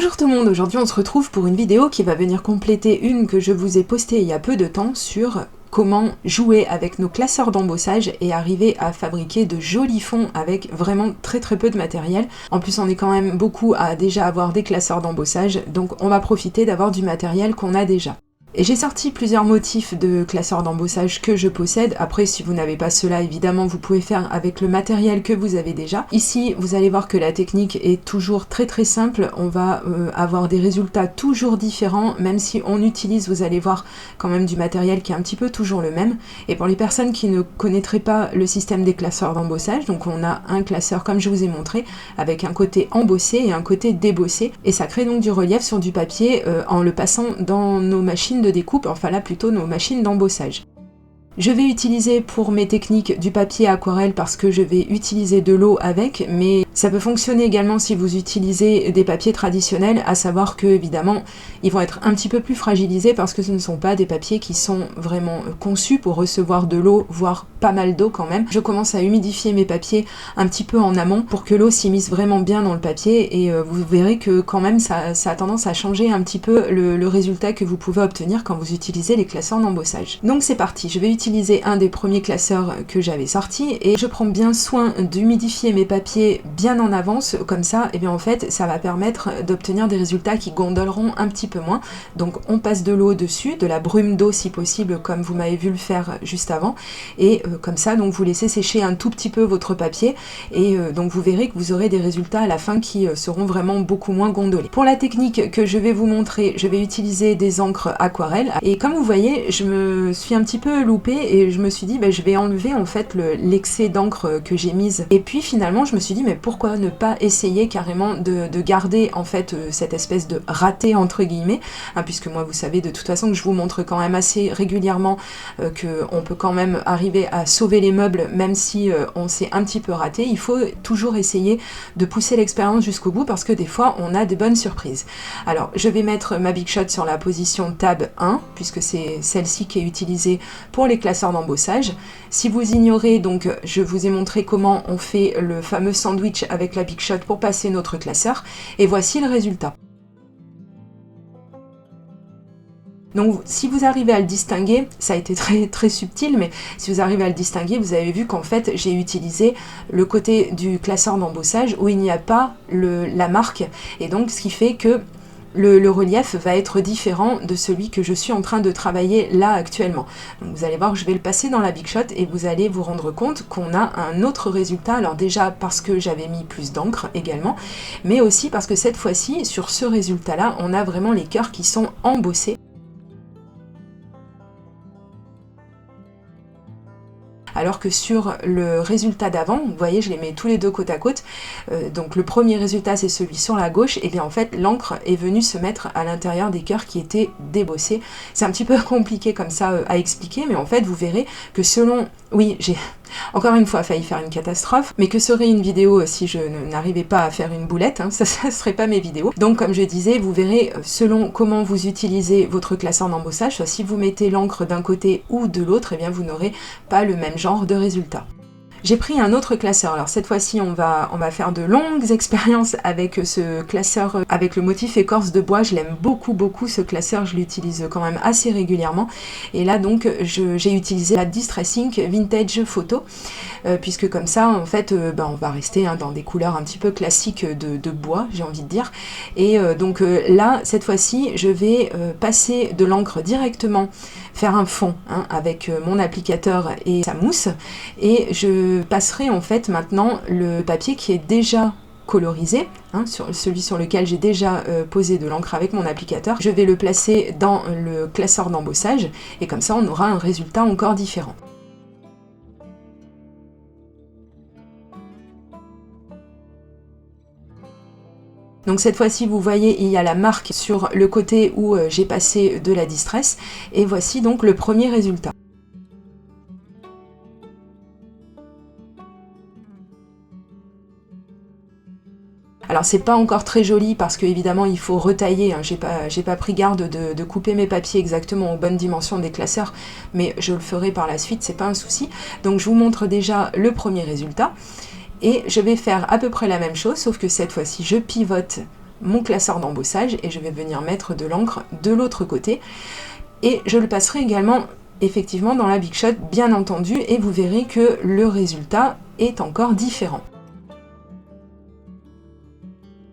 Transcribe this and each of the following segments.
Bonjour tout le monde, aujourd'hui on se retrouve pour une vidéo qui va venir compléter une que je vous ai postée il y a peu de temps sur comment jouer avec nos classeurs d'embossage et arriver à fabriquer de jolis fonds avec vraiment très peu de matériel. En plus on est quand même beaucoup à déjà avoir des classeurs d'embossage, donc on va profiter d'avoir du matériel qu'on a déjà. Et j'ai sorti plusieurs motifs de classeurs d'embossage que je possède. Après, si vous n'avez pas cela, évidemment, vous pouvez faire avec le matériel que vous avez déjà. Ici, vous allez voir que la technique est toujours très simple. On va avoir des résultats toujours différents, même si on utilise, vous allez voir, quand même du matériel qui est un petit peu toujours le même. Et pour les personnes qui ne connaîtraient pas le système des classeurs d'embossage, donc on a un classeur, comme je vous ai montré, avec un côté embossé et un côté débossé. Et ça crée donc du relief sur du papier en le passant dans nos machines de découpe, enfin là plutôt nos machines d'embossage. Je vais utiliser pour mes techniques du papier aquarelle parce que je vais utiliser de l'eau avec, mais ça peut fonctionner également si vous utilisez des papiers traditionnels, à savoir que évidemment ils vont être un petit peu plus fragilisés parce que ce ne sont pas des papiers qui sont vraiment conçus pour recevoir de l'eau, voire pas mal d'eau quand même. Je commence à humidifier mes papiers un petit peu en amont pour que l'eau s'immisce vraiment bien dans le papier et vous verrez que quand même ça a tendance à changer un petit peu le résultat que vous pouvez obtenir quand vous utilisez les classeurs d'embossage. Donc c'est parti, je vais utiliser un des premiers classeurs que j'avais sorti et je prends bien soin d'humidifier mes papiers bien en avance, comme ça et bien en fait ça va permettre d'obtenir des résultats qui gondoleront un petit peu moins. Donc on passe de l'eau dessus, de la brume d'eau si possible comme vous m'avez vu le faire juste avant et comme ça donc vous laissez sécher un tout petit peu votre papier et donc vous verrez que vous aurez des résultats à la fin qui seront vraiment beaucoup moins gondolés. Pour la technique que je vais vous montrer, je vais utiliser des encres aquarelles et comme vous voyez je me suis un petit peu loupée et je me suis dit je vais enlever en fait l'excès d'encre que j'ai mise et puis finalement je me suis dit mais pourquoi ne pas essayer carrément de garder en fait cette espèce de raté entre guillemets hein, puisque moi vous savez de toute façon que je vous montre quand même assez régulièrement qu'on peut quand même arriver à sauver les meubles même si on s'est un petit peu raté. Il faut toujours essayer de pousser l'expérience jusqu'au bout parce que des fois on a des bonnes surprises. Alors je vais mettre ma Big Shot sur la position tab 1 puisque c'est celle-ci qui est utilisée pour les classeurs d'embossage. Si vous ignorez, donc je vous ai montré comment on fait le fameux sandwich avec la Big Shot pour passer notre classeur et voici le résultat. Donc si vous arrivez à le distinguer, ça a été très subtil, mais si vous arrivez à le distinguer, vous avez vu qu'en fait j'ai utilisé le côté du classeur d'embossage où il n'y a pas la marque et donc ce qui fait que le relief va être différent de celui que je suis en train de travailler là actuellement. Donc vous allez voir que je vais le passer dans la Big Shot et vous allez vous rendre compte qu'on a un autre résultat. Alors déjà parce que j'avais mis plus d'encre également, mais aussi parce que cette fois-ci, sur ce résultat-là, on a vraiment les cœurs qui sont embossés. Alors que sur le résultat d'avant, vous voyez je les mets tous les deux côte à côte, donc le premier résultat c'est celui sur la gauche, et bien en fait l'encre est venue se mettre à l'intérieur des cœurs qui étaient débossés. C'est un petit peu compliqué comme ça à expliquer, mais en fait vous verrez que selon... Oui, j'ai encore une fois failli faire une catastrophe, mais que serait une vidéo si je n'arrivais pas à faire une boulette, hein, ça serait pas mes vidéos. Donc comme je disais, vous verrez selon comment vous utilisez votre classeur d'embossage, soit si vous mettez l'encre d'un côté ou de l'autre, eh bien vous n'aurez pas le même genre de résultat. J'ai pris un autre classeur, alors cette fois-ci on va faire de longues expériences avec ce classeur, avec le motif écorce de bois. Je l'aime beaucoup ce classeur, je l'utilise quand même assez régulièrement. Et là donc j'ai utilisé la Distress Ink Vintage Photo, puisque comme ça en fait on va rester dans des couleurs un petit peu classiques de bois, j'ai envie de dire. Et donc là cette fois-ci je vais passer de l'encre directement, faire un fond avec mon applicateur et sa mousse, et je passerai en fait maintenant le papier qui est déjà colorisé, sur celui sur lequel j'ai déjà posé de l'encre avec mon applicateur. Je vais le placer dans le classeur d'embossage et comme ça on aura un résultat encore différent. Donc cette fois-ci, vous voyez, il y a la marque sur le côté où j'ai passé de la distress, et voici donc le premier résultat. Alors c'est pas encore très joli parce que évidemment il faut retailler, hein. J'ai pas pris garde de couper mes papiers exactement aux bonnes dimensions des classeurs, mais je le ferai par la suite, c'est pas un souci. Donc je vous montre déjà le premier résultat. Et je vais faire à peu près la même chose, sauf que cette fois-ci je pivote mon classeur d'embossage et je vais venir mettre de l'encre de l'autre côté. Et je le passerai également effectivement dans la Big Shot, bien entendu, et vous verrez que le résultat est encore différent.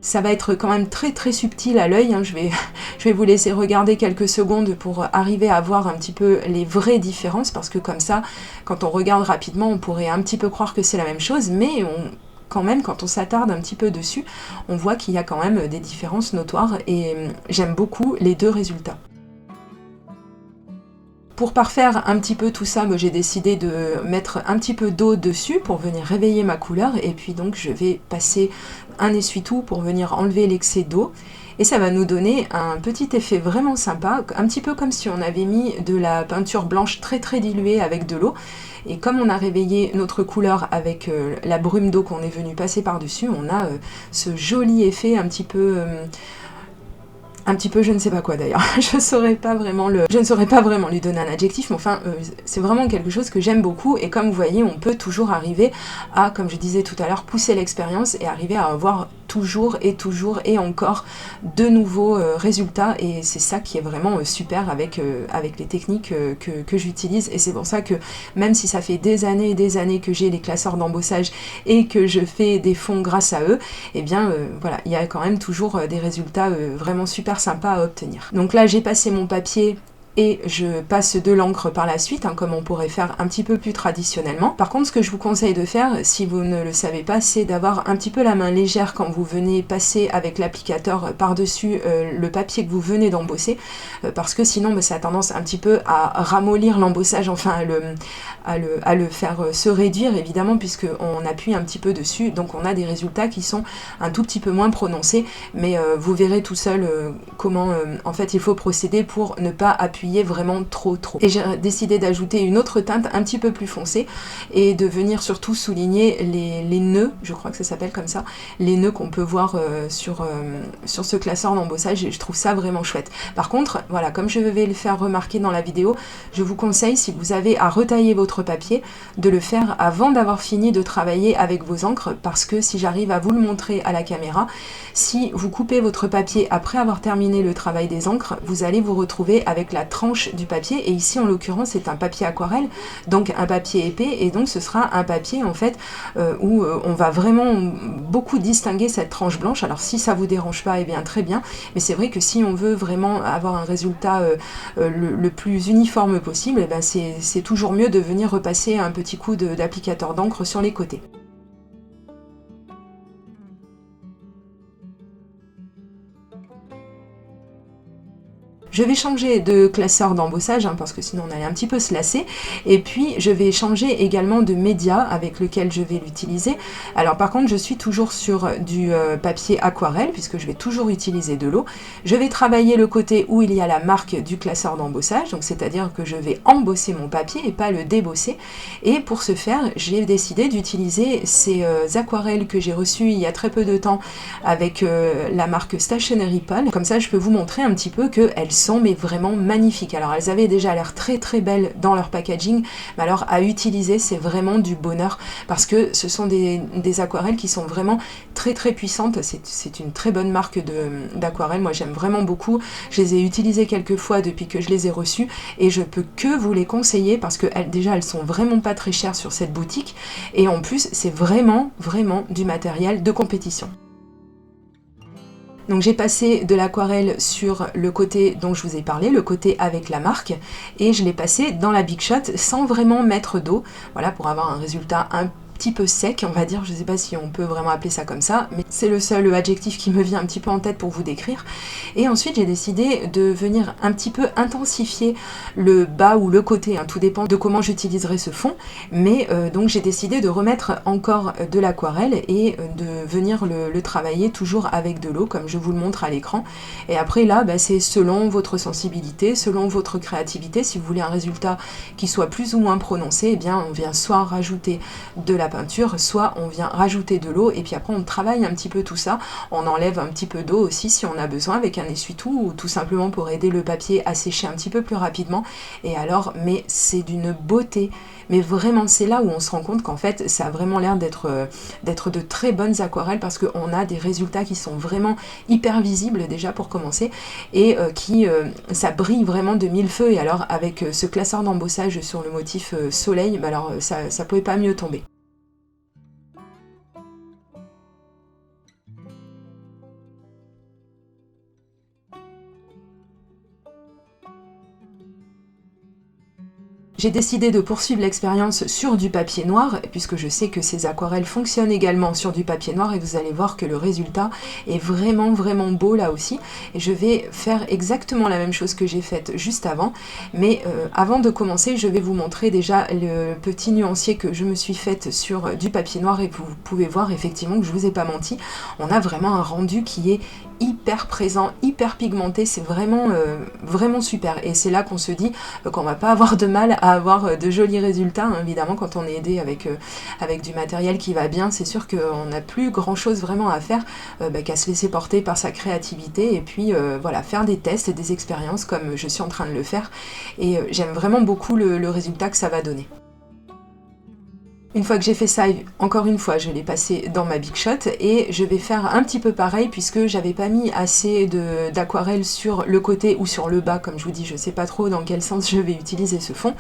Ça va être quand même très subtil à l'œil, hein. Je vais vous laisser regarder quelques secondes pour arriver à voir un petit peu les vraies différences, parce que comme ça, quand on regarde rapidement, on pourrait un petit peu croire que c'est la même chose, mais quand même, quand on s'attarde un petit peu dessus, on voit qu'il y a quand même des différences notoires, et j'aime beaucoup les deux résultats. Pour parfaire un petit peu tout ça, j'ai décidé de mettre un petit peu d'eau dessus pour venir réveiller ma couleur, et puis donc je vais passer un essuie-tout pour venir enlever l'excès d'eau, et ça va nous donner un petit effet vraiment sympa, un petit peu comme si on avait mis de la peinture blanche très diluée avec de l'eau, et comme on a réveillé notre couleur avec la brume d'eau qu'on est venu passer par-dessus, on a ce joli effet un petit peu je ne sais pas quoi d'ailleurs, je ne saurais pas vraiment lui donner un adjectif, mais enfin c'est vraiment quelque chose que j'aime beaucoup, et comme vous voyez on peut toujours arriver à, comme je disais tout à l'heure, pousser l'expérience et arriver à avoir toujours et encore de nouveaux résultats, et c'est ça qui est vraiment super avec les techniques que j'utilise, et c'est pour ça que même si ça fait des années que j'ai les classeurs d'embossage et que je fais des fonds grâce à eux, et bien voilà, il y a quand même toujours des résultats vraiment super sympa à obtenir. Donc là j'ai passé mon papier et je passe de l'encre par la suite, hein, comme on pourrait faire un petit peu plus traditionnellement. Par contre, ce que je vous conseille de faire, si vous ne le savez pas, c'est d'avoir un petit peu la main légère quand vous venez passer avec l'applicateur par-dessus le papier que vous venez d'embosser, parce que sinon ça a tendance un petit peu à ramollir l'embossage, enfin à le faire se réduire évidemment, puisqu'on appuie un petit peu dessus, donc on a des résultats qui sont un tout petit peu moins prononcés, mais vous verrez tout seul comment en fait il faut procéder pour ne pas appuyer vraiment trop. Et j'ai décidé d'ajouter une autre teinte un petit peu plus foncée et de venir surtout souligner les nœuds, je crois que ça s'appelle comme ça, les nœuds qu'on peut voir sur ce classeur d'embossage, et je trouve ça vraiment chouette. Par contre, voilà, comme je vais le faire remarquer dans la vidéo, je vous conseille, si vous avez à retailler votre papier, de le faire avant d'avoir fini de travailler avec vos encres, parce que si j'arrive à vous le montrer à la caméra, si vous coupez votre papier après avoir terminé le travail des encres, vous allez vous retrouver avec la tranche du papier, et ici en l'occurrence c'est un papier aquarelle, donc un papier épais, et donc ce sera un papier en fait où on va vraiment beaucoup distinguer cette tranche blanche. Alors si ça vous dérange pas, et bien très bien, mais c'est vrai que si on veut vraiment avoir un résultat le plus uniforme possible, et bien c'est toujours mieux de venir repasser un petit coup d'applicateur d'encre sur les côtés. Je vais changer de classeur d'embossage, hein, parce que sinon on allait un petit peu se lasser, et puis je vais changer également de média avec lequel je vais l'utiliser. Alors par contre je suis toujours sur du papier aquarelle, puisque je vais toujours utiliser de l'eau. Je vais travailler le côté où il y a la marque du classeur d'embossage, donc c'est-à-dire que je vais embosser mon papier et pas le débosser, et pour ce faire j'ai décidé d'utiliser ces aquarelles que j'ai reçues il y a très peu de temps avec la marque Stationery Pal. Comme ça je peux vous montrer un petit peu qu'elles sont mais vraiment magnifiques. Alors elles avaient déjà l'air très belles dans leur packaging, mais alors à utiliser c'est vraiment du bonheur, parce que ce sont des aquarelles qui sont vraiment très puissantes. C'est une très bonne marque d'aquarelles, moi j'aime vraiment beaucoup, je les ai utilisées quelques fois depuis que je les ai reçues, et je peux que vous les conseiller, parce que déjà elles sont vraiment pas très chères sur cette boutique, et en plus c'est vraiment du matériel de compétition. Donc j'ai passé de l'aquarelle sur le côté dont je vous ai parlé, le côté avec la marque, et je l'ai passé dans la Big Shot sans vraiment mettre d'eau, voilà, pour avoir un résultat un petit peu sec, on va dire, je sais pas si on peut vraiment appeler ça comme ça, mais c'est le seul adjectif qui me vient un petit peu en tête pour vous décrire. Et ensuite j'ai décidé de venir un petit peu intensifier le bas ou le côté, hein, tout dépend de comment j'utiliserai ce fond, mais donc j'ai décidé de remettre encore de l'aquarelle et de venir le travailler toujours avec de l'eau, comme je vous le montre à l'écran. Et après là, c'est selon votre sensibilité, selon votre créativité. Si vous voulez un résultat qui soit plus ou moins prononcé, eh bien on vient soit rajouter de la peinture, soit on vient rajouter de l'eau et puis après on travaille un petit peu tout ça, on enlève un petit peu d'eau aussi si on a besoin avec un essuie-tout ou tout simplement pour aider le papier à sécher un petit peu plus rapidement. Et alors, mais c'est d'une beauté, mais vraiment c'est là où on se rend compte qu'en fait ça a vraiment l'air d'être de très bonnes aquarelles parce qu'on a des résultats qui sont vraiment hyper visibles déjà pour commencer et ça brille vraiment de mille feux. Et alors avec ce classeur d'embossage sur le motif soleil, bah alors ça pouvait pas mieux tomber. J'ai décidé de poursuivre l'expérience sur du papier noir, puisque je sais que ces aquarelles fonctionnent également sur du papier noir, et vous allez voir que le résultat est vraiment beau là aussi. Et je vais faire exactement la même chose que j'ai faite juste avant, mais avant de commencer, je vais vous montrer déjà le petit nuancier que je me suis faite sur du papier noir, et vous pouvez voir effectivement que je vous ai pas menti, on a vraiment un rendu qui est hyper présent, hyper pigmenté, c'est vraiment super. Et c'est là qu'on se dit qu'on va pas avoir de mal à avoir de jolis résultats, hein. Évidemment, quand on est aidé avec du matériel qui va bien, c'est sûr qu'on n'a plus grand chose vraiment à faire qu'à se laisser porter par sa créativité et puis voilà, faire des tests et des expériences comme je suis en train de le faire. Et j'aime vraiment beaucoup le résultat que ça va donner. Une fois que j'ai fait ça, encore une fois, je l'ai passé dans ma Big Shot et je vais faire un petit peu pareil puisque j'avais pas mis assez d'aquarelle sur le côté ou sur le bas, comme je vous dis, je sais pas trop dans quel sens je vais utiliser ce fond.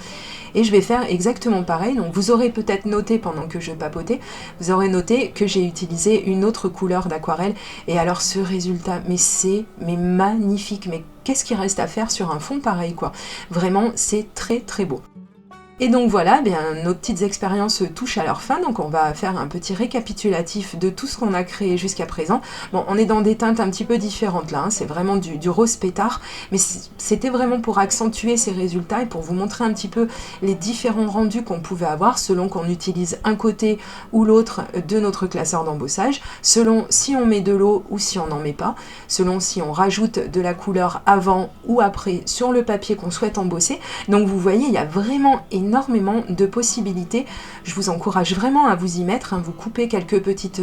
Et je vais faire exactement pareil. Donc vous aurez peut-être noté pendant que je papotais, vous aurez noté que j'ai utilisé une autre couleur d'aquarelle. Et alors ce résultat, mais magnifique, mais qu'est-ce qu'il reste à faire sur un fond pareil quoi. Vraiment, c'est très beau. Et donc voilà, nos petites expériences touchent à leur fin, donc on va faire un petit récapitulatif de tout ce qu'on a créé jusqu'à présent. Bon, on est dans des teintes un petit peu différentes là, hein, c'est vraiment du rose pétard, mais c'était vraiment pour accentuer ces résultats et pour vous montrer un petit peu les différents rendus qu'on pouvait avoir selon qu'on utilise un côté ou l'autre de notre classeur d'embossage, selon si on met de l'eau ou si on n'en met pas, selon si on rajoute de la couleur avant ou après sur le papier qu'on souhaite embosser. Donc vous voyez, il y a vraiment énormément de possibilités. Je vous encourage vraiment à vous y mettre, hein, vous coupez quelques petites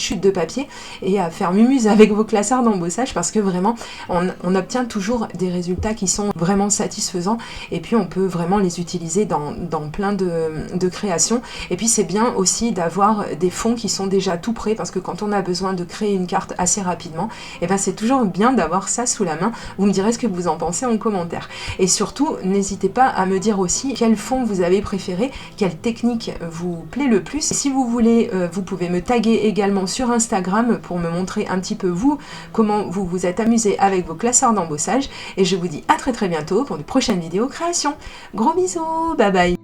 chutes de papier et à faire mumuse avec vos classeurs d'embossage parce que vraiment on obtient toujours des résultats qui sont vraiment satisfaisants et puis on peut vraiment les utiliser dans plein de créations. Et puis c'est bien aussi d'avoir des fonds qui sont déjà tout prêts parce que quand on a besoin de créer une carte assez rapidement, et c'est toujours bien d'avoir ça sous la main. Vous me direz ce que vous en pensez en commentaire. Et surtout, n'hésitez pas à me dire aussi quel fond vous avez préféré, quelle technique vous plaît le plus. Et si vous voulez, vous pouvez me taguer également sur Instagram pour me montrer un petit peu vous, comment vous vous êtes amusé avec vos classeurs d'embossage. Et je vous dis à très bientôt pour de prochaines vidéos création. Gros bisous, bye bye.